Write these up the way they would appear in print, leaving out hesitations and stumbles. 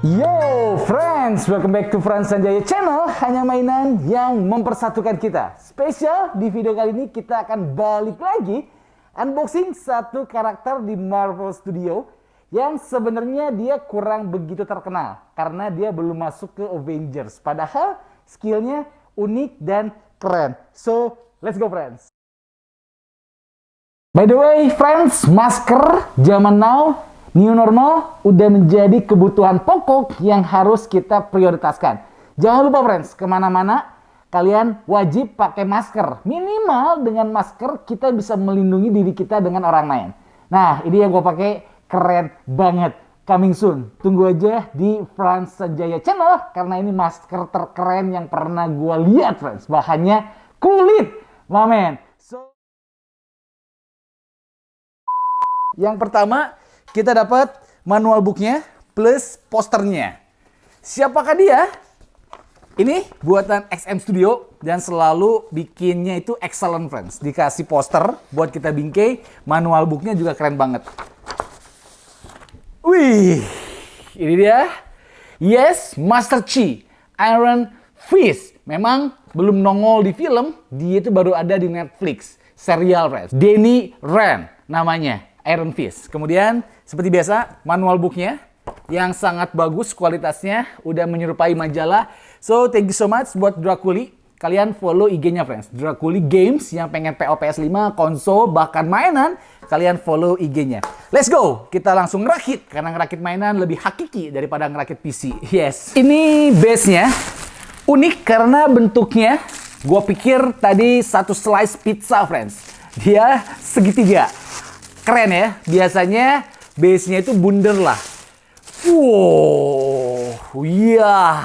Yo friends, welcome back to Frans Sanjaya Channel. Hanya mainan yang mempersatukan kita. Spesial di video kali ini kita akan balik lagi unboxing satu karakter di Marvel Studio yang sebenarnya dia kurang begitu terkenal karena dia belum masuk ke Avengers. Padahal skillnya unik dan keren. So, let's go friends. By the way friends, masker zaman now new normal udah menjadi kebutuhan pokok yang harus kita prioritaskan. Jangan lupa friends, kemana-mana kalian wajib pakai masker. Minimal dengan masker kita bisa melindungi diri kita dengan orang lain. Nah, ini yang gue pakai keren banget. Coming soon. Tunggu aja di Frans Sanjaya Channel karena ini masker terkeren yang pernah gue lihat friends. Bahannya kulit, mamen. So, yang pertama kita dapat manual booknya plus posternya. Siapakah dia? Ini buatan XM Studio dan selalu bikinnya itu excellent friends. Dikasih poster buat kita bingkai, manual booknya juga keren banget. Wih, ini dia. Yes, Master Chi, Iron Fist. Memang belum nongol di film, dia itu baru ada di Netflix. Serial friends. Danny Rand namanya. Iron Fist. Kemudian seperti biasa manual booknya yang sangat bagus kualitasnya, udah menyerupai majalah. So thank you so much buat Drakuli. Kalian follow IG-nya friends. Drakuli Games yang pengen PO PS5, konsol, bahkan mainan, kalian follow IG-nya. Let's go. Kita langsung ngerakit karena ngerakit mainan lebih hakiki daripada ngerakit PC. Yes. Ini base-nya unik karena bentuknya gue pikir tadi satu slice pizza friends. Dia segitiga. Keren ya, biasanya base-nya itu bundar lah. Wow, iya.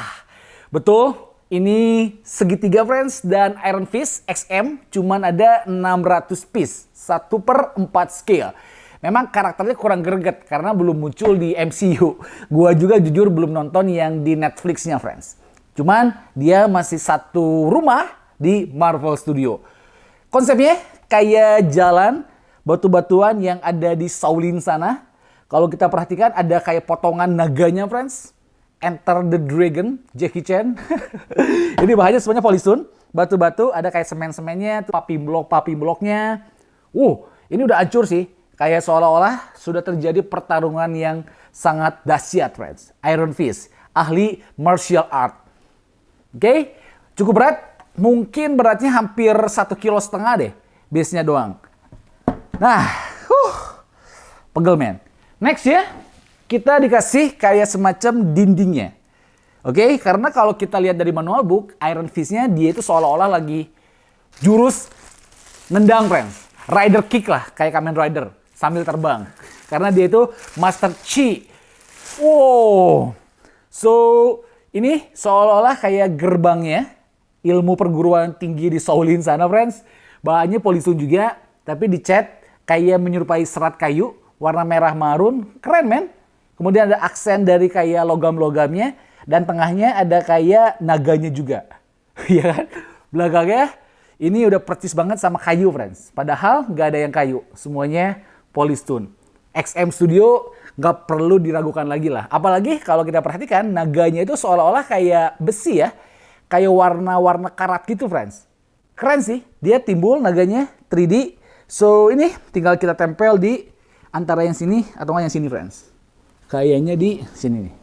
Betul, ini segitiga friends dan Iron Fist XM cuman ada 600 piece. 1/4 scale. Memang karakternya kurang greget karena belum muncul di MCU. Gua juga jujur belum nonton yang di Netflix-nya friends. Cuman dia masih satu rumah di Marvel Studio. Konsepnya kayak jalan batu-batuan yang ada di Shaolin sana. Kalau kita perhatikan ada kayak potongan naganya friends. Enter the Dragon, Jackie Chan. Ini bahannya semuanya polystone. Batu-batu, ada kayak semen-semennya, papi bloknya. Ini udah hancur sih. Kayak seolah-olah sudah terjadi pertarungan yang sangat dahsyat friends. Iron Fist, ahli martial art. Oke, cukup berat. Mungkin beratnya hampir 1,5 kilo deh. Base-nya doang. Nah, pegel men. Next ya, kita dikasih kayak semacam dindingnya. Oke, karena kalau kita lihat dari manual book, Iron Fist-nya dia itu seolah-olah lagi jurus nendang friends. Rider kick lah, kayak Kamen Rider sambil terbang. Karena dia itu Master Chi. Wow. So, ini seolah-olah kayak gerbangnya ilmu perguruan tinggi di Shaolin sana friends. Bahannya polystone juga, tapi dicat kayak menyerupai serat kayu, warna merah marun, keren men. Kemudian ada aksen dari kayak logam-logamnya, dan tengahnya ada kayak naganya juga. Ya kan? Belakangnya ini udah persis banget sama kayu friends. Padahal nggak ada yang kayu, semuanya polystone. XM Studio nggak perlu diragukan lagi lah. Apalagi kalau kita perhatikan naganya itu seolah-olah kayak besi ya. Kayak warna-warna karat gitu friends. Keren sih, dia timbul naganya 3D. So ini tinggal kita tempel di antara yang sini atau yang sini friends. Kayaknya di sini nih.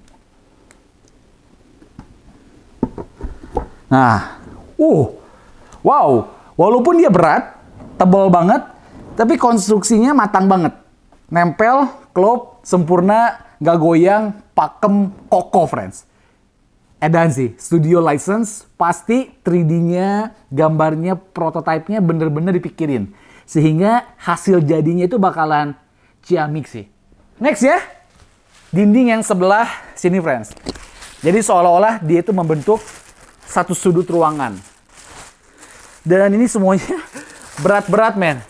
Nah, wow. Walaupun dia berat, tebal banget, tapi konstruksinya matang banget. Nempel, klop, sempurna, nggak goyang, pakem, kokoh friends. Edan sih, studio license, pasti 3D-nya, gambarnya, prototipenya bener-bener dipikirin. Sehingga hasil jadinya itu bakalan ciamik sih. Next ya, dinding yang sebelah sini friends. Jadi seolah-olah dia itu membentuk satu sudut ruangan. Dan ini semuanya berat-berat men.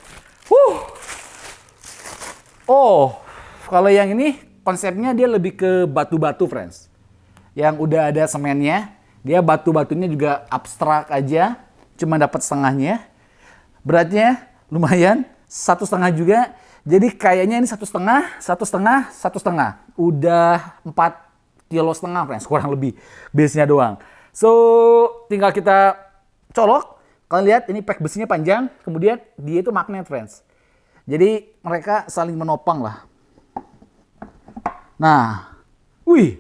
Kalau yang ini konsepnya dia lebih ke batu-batu friends. Yang udah ada semennya, dia batu-batunya juga abstrak aja, cuma dapat setengahnya. Beratnya lumayan, 1,5 juga. Jadi kayaknya ini 1,5, 1,5, 1,5. Udah 4 kilo setengah friends, kurang lebih base-nya doang. So, tinggal kita colok. Kalian lihat ini pack besinya panjang, kemudian dia itu magnet friends. Jadi mereka saling menopang lah. Nah, wih,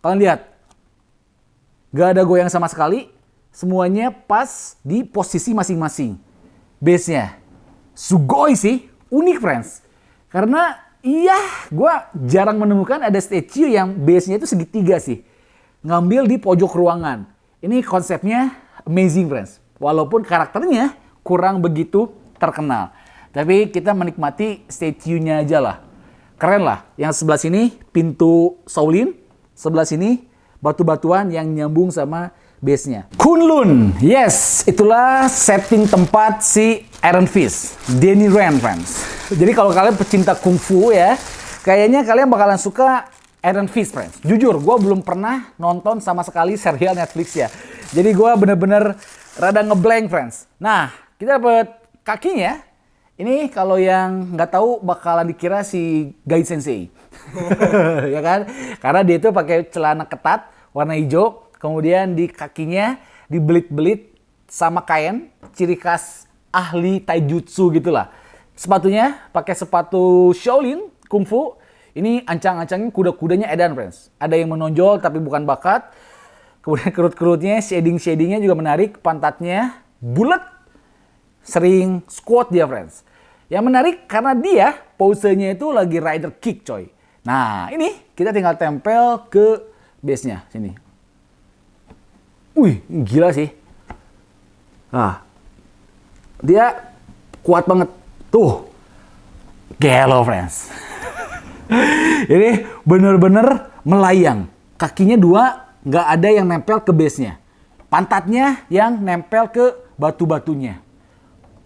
kalian lihat, gak ada goyang sama sekali, semuanya pas di posisi masing-masing. Base-nya, sugoi sih, unik friends. Karena iya, gue jarang menemukan ada statue yang base-nya itu segitiga sih. Ngambil di pojok ruangan. Ini konsepnya amazing friends. Walaupun karakternya kurang begitu terkenal. Tapi kita menikmati statue-nya aja lah. Keren lah. Yang sebelah sini pintu Shaolin. Sebelah sini batu-batuan yang nyambung sama base-nya. Kunlun. Yes, itulah setting tempat si Iron Fist. Danny Rand friends. Jadi kalau kalian pecinta kungfu ya, kayaknya kalian bakalan suka Iron Fist friends. Jujur, gue belum pernah nonton sama sekali serial Netflix ya. Jadi gue bener-bener rada ngeblank friends. Nah, kita dapet kakinya. Ini kalau yang nggak tahu bakalan dikira si Gai Sensei. Ya kan? Karena dia itu pakai celana ketat warna hijau, kemudian di kakinya dibelit-belit sama kain, ciri khas ahli taijutsu gitulah. Sepatunya pakai sepatu Shaolin kungfu. Ini ancang-ancangnya kuda-kudanya edan friends. Ada yang menonjol tapi bukan bakat. Kemudian kerut-kerutnya, shading-shadingnya juga menarik. Pantatnya bulat. Sering squat dia friends. Yang menarik karena dia posenya itu lagi rider kick coy. Nah ini kita tinggal tempel ke base-nya. Sini. Wih gila sih. Nah, dia kuat banget. Tuh. Gelo friends. Ini bener-bener melayang. Kakinya dua. Nggak ada yang nempel ke base-nya. Pantatnya yang nempel ke batu-batunya.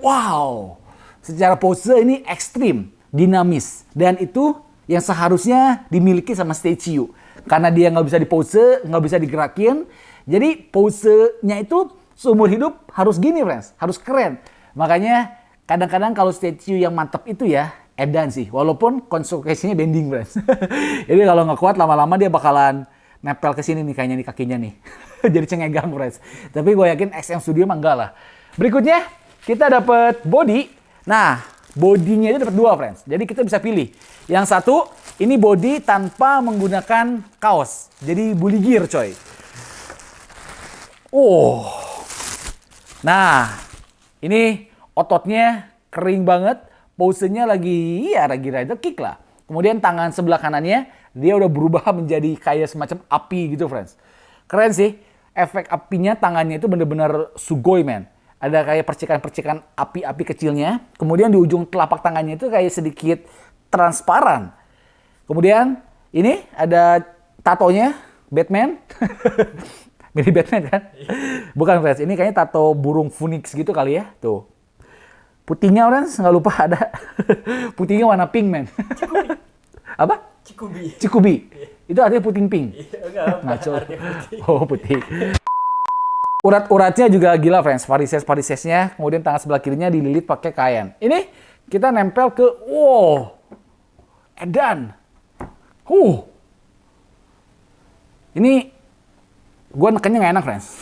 Wow, secara pose ini ekstrim, dinamis. Dan itu yang seharusnya dimiliki sama statue. Karena dia nggak bisa dipose, nggak bisa digerakin. Jadi posenya itu seumur hidup harus gini friends, harus keren. Makanya kadang-kadang kalau statue yang mantap itu ya, edan sih. Walaupun konsekuensinya bending friends. Jadi kalau nggak kuat lama-lama dia bakalan nempel ke sini nih kayaknya nih kakinya nih. Jadi cengegang friends. Tapi gue yakin XM Studio mah enggak lah. Berikutnya kita dapat body. Nah, bodinya itu dapat dua friends. Jadi kita bisa pilih. Yang satu ini body tanpa menggunakan kaos. Jadi bully gear coy. Oh. Nah, ini ototnya kering banget. Posenya lagi rider kick lah. Kemudian tangan sebelah kanannya dia udah berubah menjadi kayak semacam api gitu friends. Keren sih. Efek apinya tangannya itu bener-bener sugoi man. Ada kayak percikan-percikan api-api kecilnya. Kemudian di ujung telapak tangannya itu kayak sedikit transparan. Kemudian ini ada tatonya Batman. Mirip Batman kan? Bukan friends. Ini kayaknya tato burung phoenix gitu kali ya. Tuh. Putihnya friends nggak lupa ada. Putihnya warna pink man. Apa? Cikubi. Cikubi. Itu artinya puting pink. Ngaco. Oh, putih. Urat-uratnya juga gila, friends. Varises-varisesnya. Kemudian tangan sebelah kirinya dililit pakai kain. Ini kita nempel ke wow. Edan. Ini gue nekennya nggak enak, friends.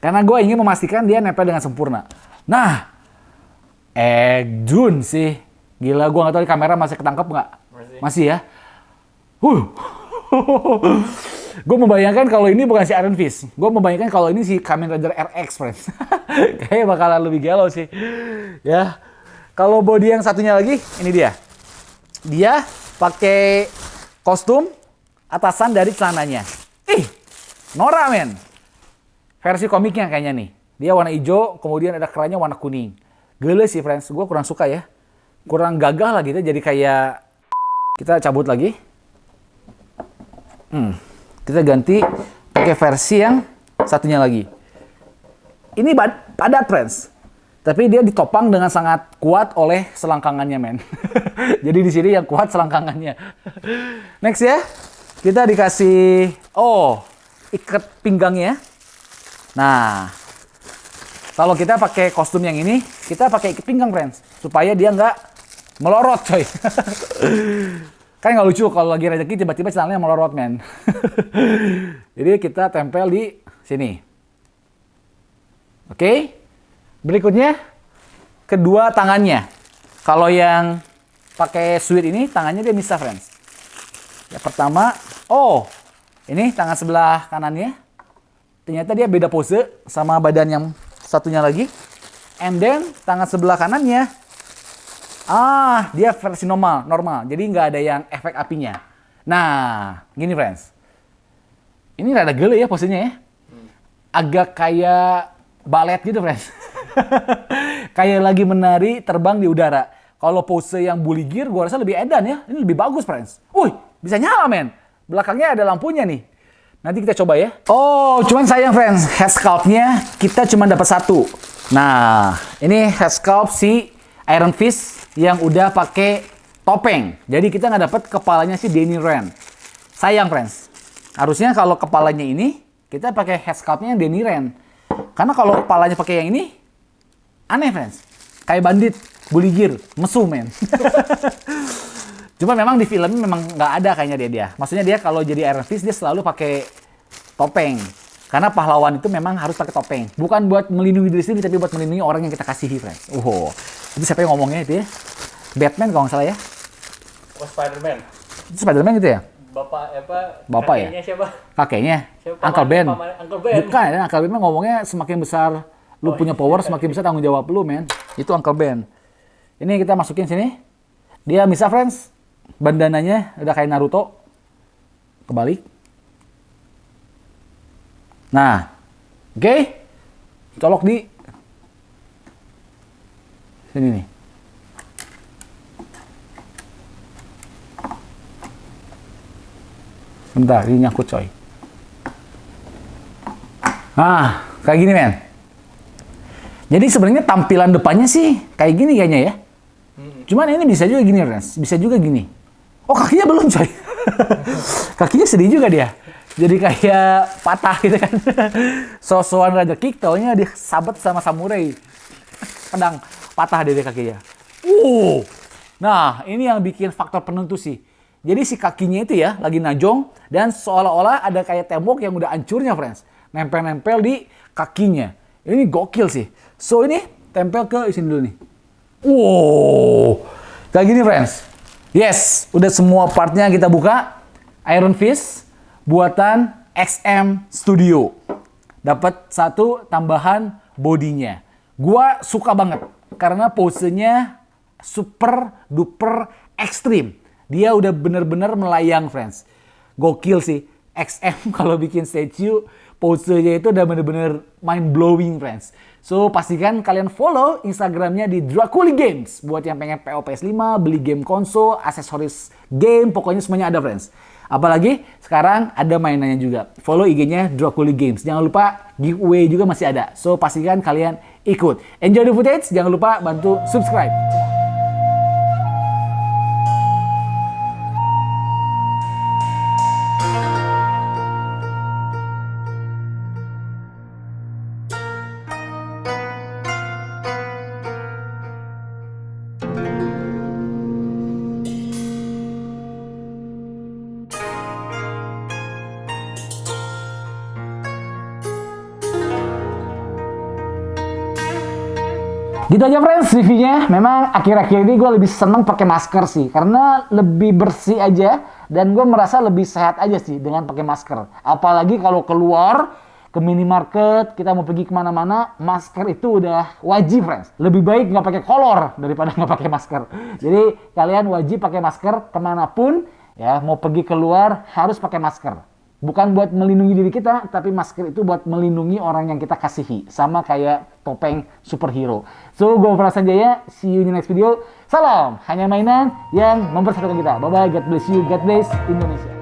Karena gue ingin memastikan dia nempel dengan sempurna. Nah, Jun sih. Gila, gue nggak tahu di kamera masih ketangkep nggak? Masih ya. Gue membayangkan kalau ini bukan si Iron Fist. Gue membayangkan kalau ini si Kamen Rider RX, friends. Kayaknya bakalan lebih galau sih. Ya. Kalau body yang satunya lagi, ini dia. Dia pakai kostum atasan dari celananya. Nora men. Versi komiknya kayaknya nih. Dia warna hijau, kemudian ada kerannya warna kuning. Gele sih, friends. Gue kurang suka ya. Kurang gagah lah gitu. Jadi kayak kita cabut lagi. Kita ganti pakai versi yang satunya lagi. Ini padat, friends. Tapi dia ditopang dengan sangat kuat oleh selangkangannya, men. Jadi di sini yang kuat selangkangannya. Next ya. Kita dikasih ikat pinggangnya. Nah, kalau kita pakai kostum yang ini, kita pakai ikat pinggang, friends, supaya dia nggak melorot, coy. Kan nggak lucu kalau lagi rezeki tiba-tiba celananya melorot, men. Jadi kita tempel di sini. Oke. Berikutnya kedua tangannya. Kalau yang pakai sweat ini tangannya dia misah, friends. Ya pertama, oh, ini tangan sebelah kanannya. Ternyata dia beda pose sama badan yang satunya lagi. And then tangan sebelah kanannya, dia versi normal. Jadi nggak ada yang efek apinya. Nah, gini friends. Ini rada gele ya posenya ya. Agak kayak balet gitu friends. Kayak lagi menari terbang di udara. Kalau pose yang bully gear gue rasa lebih edan ya. Ini lebih bagus friends. Wih, bisa nyala men. Belakangnya ada lampunya nih. Nanti kita coba ya. Oh, cuman sayang friends, head sculpt-nya kita cuma dapat satu. Nah, ini head sculpt si Iron Fist yang udah pakai topeng. Jadi kita nggak dapat kepalanya si Danny Rand. Sayang friends. Harusnya kalau kepalanya ini kita pakai head sculpt-nya yang Danny Rand. Karena kalau kepalanya pakai yang ini aneh friends. Kayak bandit, bully gear, mesum men. Cuma memang di filmnya memang nggak ada kayaknya dia. Maksudnya dia kalau jadi Iron Fist dia selalu pakai topeng. Karena pahlawan itu memang harus pakai topeng. Bukan buat melindungi diri sendiri, tapi buat melindungi orang yang kita kasihi, friends. Itu siapa yang ngomongnya itu ya? Batman kalau nggak salah ya? Oh, Spider-Man. Itu Spider-Man gitu ya? Bapak kakeknya ya? Siapa? Kakeknya? Siapa? Uncle Ben. Uncle Ben. Bukan, ya, Uncle Ben ngomongnya semakin besar lu punya power, semakin besar tanggung jawab lu, men. Itu Uncle Ben. Ini kita masukin sini. Dia bisa, friends. Bandananya udah kayak Naruto. Kebalik. Nah, oke. Colok di sini nih. Bentar, ini nyangkut coy. Nah, kayak gini men. Jadi sebenarnya tampilan depannya sih kayak gini kayaknya ya. Cuman ini bisa juga gini, Rens. Bisa juga gini. Oh, kakinya belum coy. Kakinya sedih juga dia. Jadi kayak patah gitu kan. So-soan Raja Kick, taunya disabet sama samurai. Pedang patah dia kakinya. Nah, ini yang bikin faktor penentu sih. Jadi si kakinya itu ya lagi najong dan seolah-olah ada kayak tembok yang udah hancurnya, friends. Nempel-nempel di kakinya. Ini gokil sih. So ini tempel ke sini dulu nih. Kayak gini, friends. Yes, udah semua partnya kita buka. Iron Fist buatan XM Studio. Dapat satu tambahan bodinya. Gua suka banget karena posenya super duper ekstrim. Dia udah bener-bener melayang, friends. Gokil sih. XM kalau bikin statue, posenya itu udah bener-bener mind blowing, friends. So pastikan kalian follow Instagramnya di Draculi Games buat yang pengen PO PS5, beli game konsol, aksesoris game, pokoknya semuanya ada, friends. Apalagi sekarang ada mainannya juga. Follow IG-nya Draculi Games. Jangan lupa giveaway juga masih ada. So pastikan kalian ikut. Enjoy the footage. Jangan lupa bantu subscribe. Gitu aja, friends, reviewnya. Memang akhir-akhir ini gue lebih seneng pakai masker sih, karena lebih bersih aja dan gue merasa lebih sehat aja sih dengan pakai masker. Apalagi kalau keluar ke minimarket, kita mau pergi kemana-mana, masker itu udah wajib, friends. Lebih baik nggak pakai kolor daripada nggak pakai masker. Jadi kalian wajib pakai masker kemanapun ya, mau pergi keluar harus pakai masker. Bukan buat melindungi diri kita, tapi masker itu buat melindungi orang yang kita kasihi. Sama kayak topeng superhero. So, gue Farhan Sanjaya. See you in the next video. Salam, hanya mainan yang mempersatukan kita. Bye-bye, God bless you, God bless Indonesia.